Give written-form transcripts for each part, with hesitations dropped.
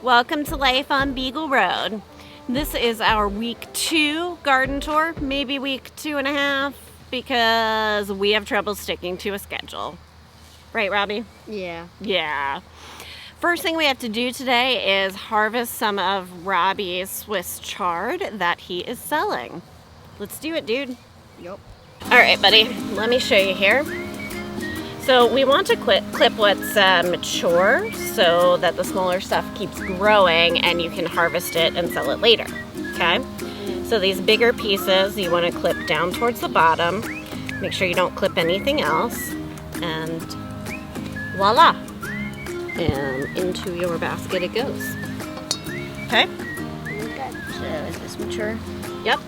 Welcome to life on Beagle Road. This is our week 2 garden tour, maybe week 2.5, because we have trouble sticking to a schedule. Right, Robbie? Yeah. Yeah. First thing we have to do today is harvest some of Robbie's Swiss chard that he is selling. Let's do it, dude. Yep. All right, buddy, let me show you here. So we want to clip what's mature so that the smaller stuff keeps growing and you can harvest it and sell it later, okay? So these bigger pieces you want to clip down towards the bottom. Make sure you don't clip anything else. And voila. And into your basket it goes. Okay? Okay. So is this mature? Yep.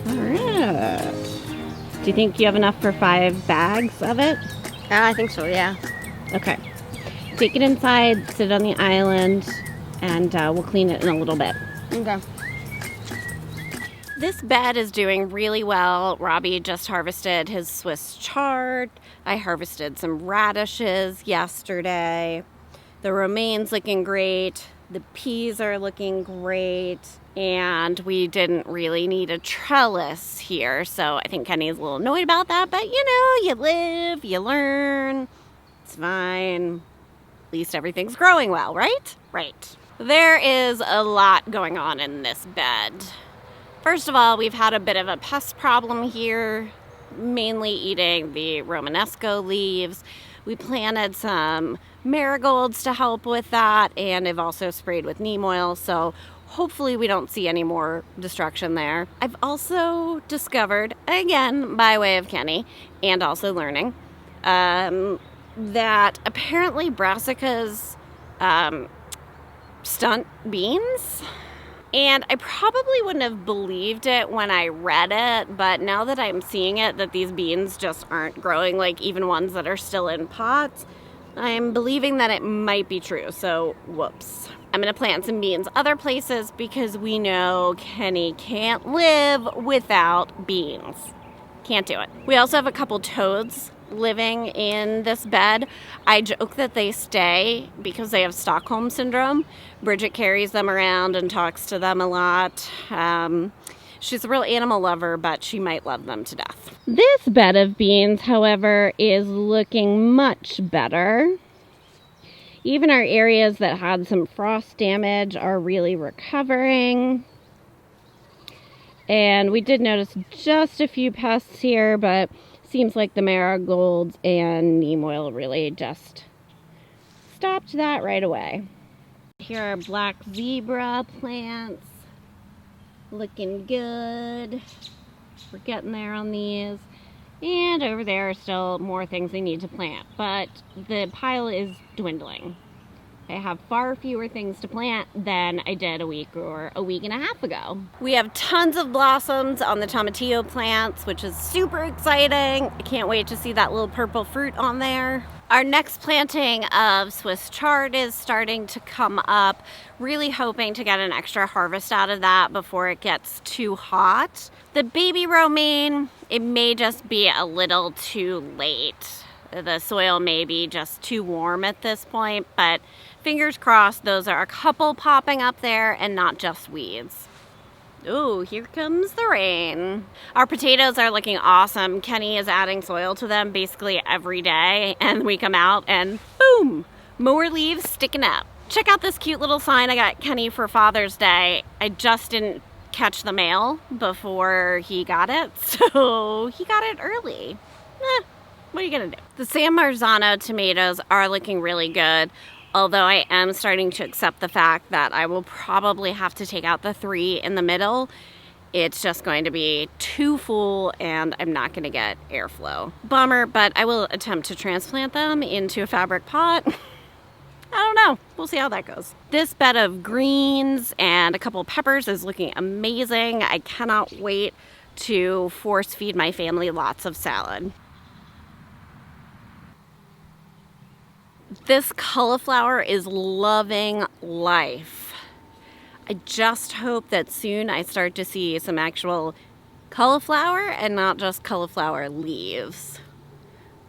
Alright. Do you think you have enough for 5 bags of it? I think so, yeah. Okay. Take it inside, sit on the island, and we'll clean it in a little bit. Okay. This bed is doing really well. Robbie just harvested his Swiss chard. I harvested some radishes yesterday. The romaine's looking great. The peas are looking great. And we didn't really need a trellis here, so I think Kenny's a little annoyed about that, but you know, you live, you learn. It's fine. At least everything's growing well, right? Right. There is a lot going on in this bed. First of all, we've had a bit of a pest problem here, mainly eating the Romanesco leaves. We planted some marigolds to help with that, and have also sprayed with neem oil, so hopefully we don't see any more destruction there. I've also discovered, again by way of Kenny, and also learning, that apparently brassicas stunt beans. And I probably wouldn't have believed it when I read it, but now that I'm seeing it, that these beans just aren't growing, like even ones that are still in pots, I'm believing that it might be true, so whoops. I'm gonna plant some beans other places because we know Kenny can't live without beans. Can't do it. We also have a couple toads living in this bed. I joke that they stay because they have Stockholm syndrome. Bridget carries them around and talks to them a lot. She's a real animal lover, but she might love them to death. This bed of beans, however, is looking much better. Even our areas that had some frost damage are really recovering. And we did notice just a few pests here, but seems like the marigolds and neem oil really just stopped that right away. Here are black zebra plants. Looking good. We're getting there on these. And over there are still more things I need to plant, but the pile is dwindling. I have far fewer things to plant than I did a week or a week and a half ago. We have tons of blossoms on the tomatillo plants, which is super exciting. I can't wait to see that little purple fruit on there. Our next planting of Swiss chard is starting to come up. Really hoping to get an extra harvest out of that before it gets too hot. The baby romaine, it may just be a little too late. The soil may be just too warm at this point, but fingers crossed those are a couple popping up there and not just weeds. Ooh, here comes the rain. Our potatoes are looking awesome. Kenny is adding soil to them basically every day, and we come out and boom, more leaves sticking up. Check out this cute little sign I got Kenny for Father's Day. I just didn't catch the mail before he got it, so he got it early. What are you gonna do? The San Marzano tomatoes are looking really good, although I am starting to accept the fact that I will probably have to take out the 3 in the middle. It's just going to be too full and I'm not gonna get airflow. Bummer, but I will attempt to transplant them into a fabric pot. I don't know. We'll see how that goes. This bed of greens and a couple peppers is looking amazing. I cannot wait to force feed my family lots of salad. This cauliflower is loving life. I just hope that soon I start to see some actual cauliflower and not just cauliflower leaves.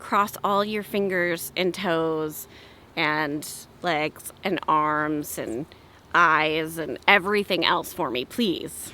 Cross all your fingers and toes and legs and arms and eyes and everything else for me, please.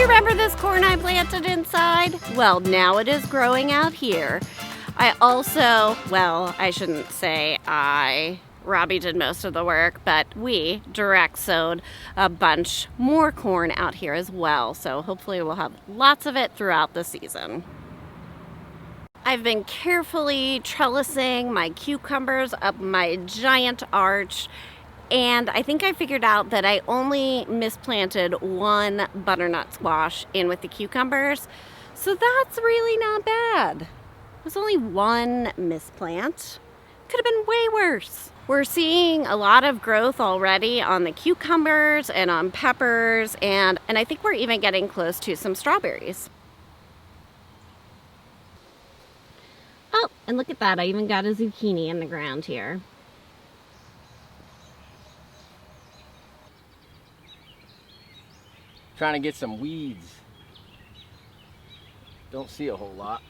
Remember this corn I planted inside? Well, now it is growing out here. I also, well, I shouldn't say Robbie did most of the work, but we direct sowed a bunch more corn out here as well. So hopefully we'll have lots of it throughout the season. I've been carefully trellising my cucumbers up my giant arch. And I think I figured out that I only misplanted one butternut squash in with the cucumbers. So that's really not bad. It was only one misplant. Could have been way worse. We're seeing a lot of growth already on the cucumbers and on peppers, and I think we're even getting close to some strawberries. Oh, and look at that. I even got a zucchini in the ground here. Trying to get some weeds. Don't see a whole lot.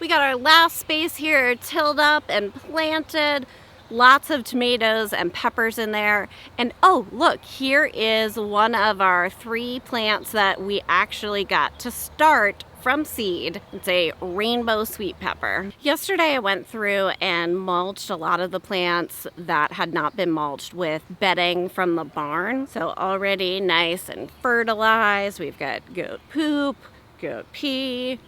We got our last space here tilled up and planted. Lots of tomatoes and peppers in there. And oh, look, here is one of our 3 plants that we actually got to start from seed. It's a rainbow sweet pepper. Yesterday I went through and mulched a lot of the plants that had not been mulched with bedding from the barn. So already nice and fertilized. We've got goat poop, goat pee,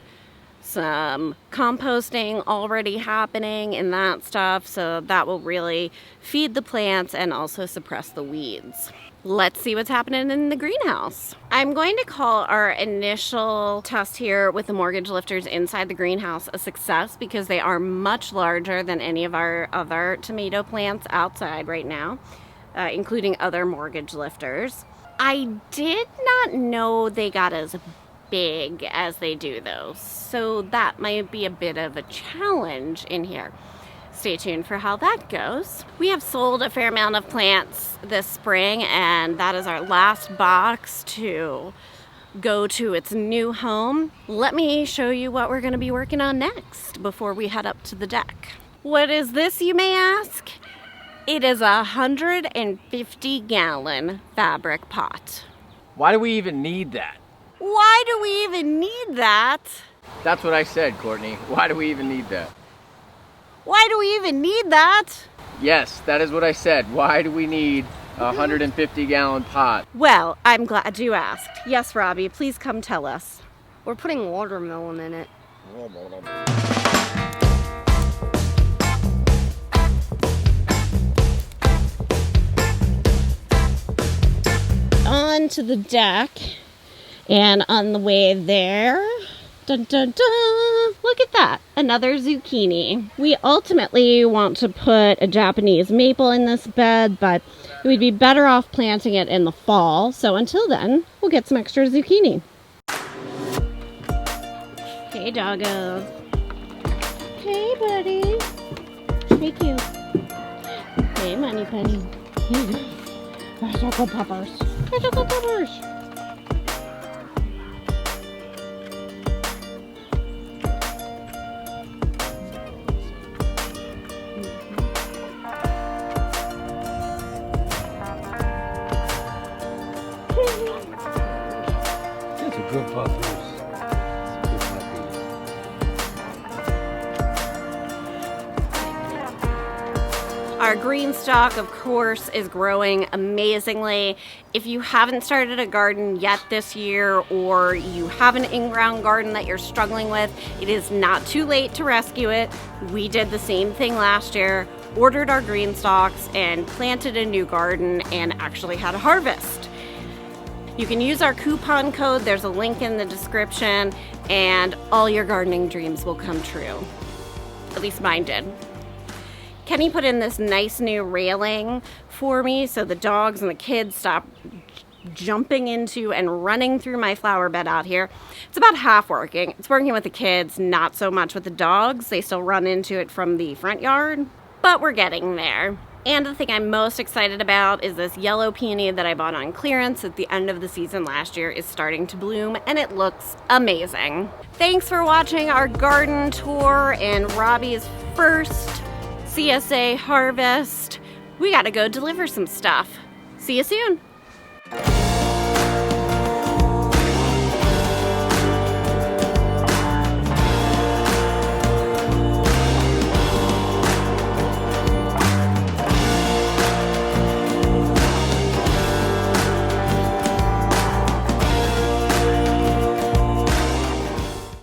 some composting already happening and that stuff. So that will really feed the plants and also suppress the weeds. Let's see what's happening in the greenhouse. I'm going to call our initial test here with the mortgage lifters inside the greenhouse a success because they are much larger than any of our other tomato plants outside right now, including other mortgage lifters. I did not know they got as big as they do though, so that might be a bit of a challenge in here. Stay tuned for how that goes. We have sold a fair amount of plants this spring, and that is our last box to go to its new home. Let me show you what we're going to be working on next before we head up to the deck. What is this, you may ask? It is a 150-gallon fabric pot. Why do we even need that? Why do we even need that? That's what I said, Courtney. Why do we even need that? Why do we even need that? Yes, that is what I said. Why do we need a 150-gallon pot? Well, I'm glad you asked. Yes, Robbie, please come tell us. We're putting watermelon in it. On to the deck, and on the way there, dun dun dun, look at that, another zucchini. We ultimately want to put a Japanese maple in this bed, but we'd be better off planting it in the fall. So until then, we'll get some extra zucchini. Hey, doggos. Hey, buddy. Hey, cute. Hey, money penny. There's our good peppers. There's our good peppers. These are good puppers. Our green stalk, of course, is growing amazingly. If you haven't started a garden yet this year, or you have an in-ground garden that you're struggling with, it is not too late to rescue it. We did the same thing last year, ordered our green stalks and planted a new garden and actually had a harvest. You can use our coupon code, there's a link in the description, and all your gardening dreams will come true. At least mine did. Kenny put in this nice new railing for me so the dogs and the kids stop jumping into and running through my flower bed out here. It's about half working. It's working with the kids, not so much with the dogs. They still run into it from the front yard, but we're getting there. And the thing I'm most excited about is this yellow peony that I bought on clearance at the end of the season last year is starting to bloom, and it looks amazing. Thanks for watching our garden tour and Robbie's first CSA harvest. We gotta go deliver some stuff. See you soon.